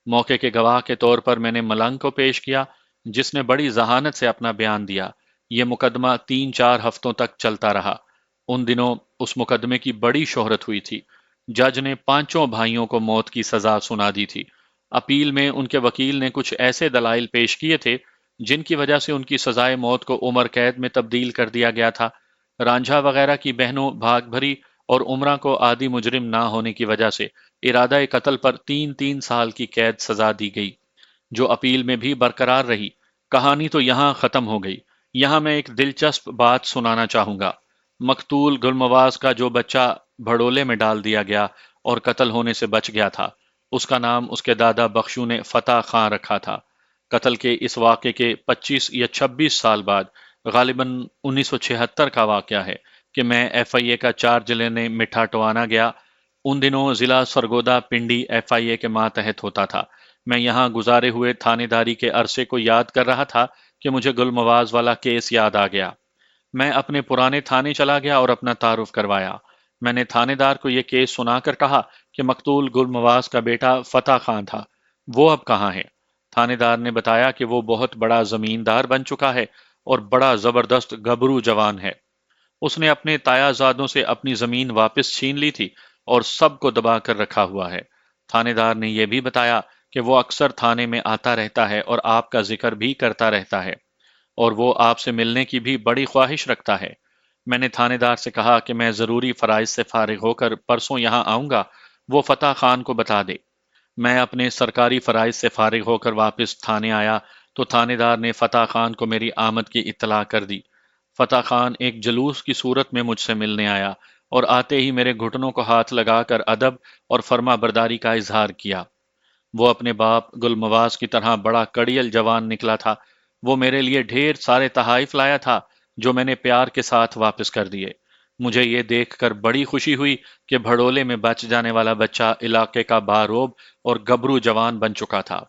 موقع کے گواہ کے طور پر میں نے ملنگ کو پیش کیا، جس نے بڑی ذہانت سے اپنا بیان دیا۔ یہ مقدمہ 3-4 ہفتوں تک چلتا رہا۔ ان دنوں اس مقدمے کی بڑی شہرت ہوئی تھی۔ جج نے 5 بھائیوں کو موت کی سزا سنا دی تھی۔ اپیل میں ان کے وکیل نے کچھ ایسے دلائل پیش کیے تھے جن کی وجہ سے ان کی سزائے موت کو عمر قید میں تبدیل کر دیا گیا تھا۔ رانجھا وغیرہ کی بہنوں بھاگ بھری اور عمرہ کو عادی مجرم نہ ہونے کی وجہ سے ارادہ قتل پر 3-3 سال کی قید سزا دی گئی، جو اپیل میں بھی برقرار رہی۔ کہانی تو یہاں ختم ہو گئی۔ یہاں میں ایک دلچسپ بات سنانا چاہوں گا۔ مقتول گلمواز کا جو بچہ بھڑولے میں ڈال دیا گیا اور قتل ہونے سے بچ گیا تھا، اس کا نام اس کے دادا بخشو نے فتح خان رکھا تھا۔ قتل کے اس واقعے کے 25 یا 26 سال بعد، غالباً 1976 کا واقعہ ہے کہ میں ایف آئی اے کا چارج لینے مٹھا ٹوانا گیا۔ ان دنوں ضلع سرگودا پنڈی ایف آئی اے کے ماتحت ہوتا تھا۔ میں یہاں گزارے ہوئے تھانے داری کے عرصے کو یاد کر رہا تھا کہ مجھے گلمواز والا کیس یاد آ گیا۔ میں اپنے پرانے تھانے چلا گیا اور اپنا تعارف کروایا۔ میں نے تھانے دار کو یہ کیس سنا کر کہا کہ مقتول گلمواز کا بیٹا فتح خان تھا، وہ اب کہاں ہے؟ تھانے دار نے بتایا کہ وہ بہت بڑا زمیندار بن چکا ہے اور بڑا زبردست گبرو جوان ہے۔ اس نے اپنے تایا زادوں سے اپنی زمین واپس چھین لی تھی اور سب کو دبا کر رکھا ہوا ہے۔ تھانے دار نے یہ بھی بتایا کہ وہ اکثر تھانے میں آتا رہتا ہے اور آپ کا ذکر بھی کرتا رہتا ہے، اور وہ آپ سے ملنے کی بھی بڑی خواہش رکھتا ہے۔ میں نے تھانے دار سے کہا کہ میں ضروری فرائض سے فارغ ہو کر پرسوں یہاں آؤں گا، وہ فتح خان کو بتا دے۔ میں اپنے سرکاری فرائض سے فارغ ہو کر واپس تھانے آیا تو تھانے دار نے فتح خان کو میری آمد کی اطلاع کر دی۔ فتح خان ایک جلوس کی صورت میں مجھ سے ملنے آیا اور آتے ہی میرے گھٹنوں کو ہاتھ لگا کر ادب اور فرما برداری کا اظہار کیا۔ وہ اپنے باپ گلمواز کی طرح بڑا کڑیل جوان نکلا تھا۔ وہ میرے لیے ڈھیر سارے تحائف لایا تھا جو میں نے پیار کے ساتھ واپس کر دیے۔ مجھے یہ دیکھ کر بڑی خوشی ہوئی کہ بھڑولے میں بچ جانے والا بچہ علاقے کا باروب اور گبرو جوان بن چکا تھا۔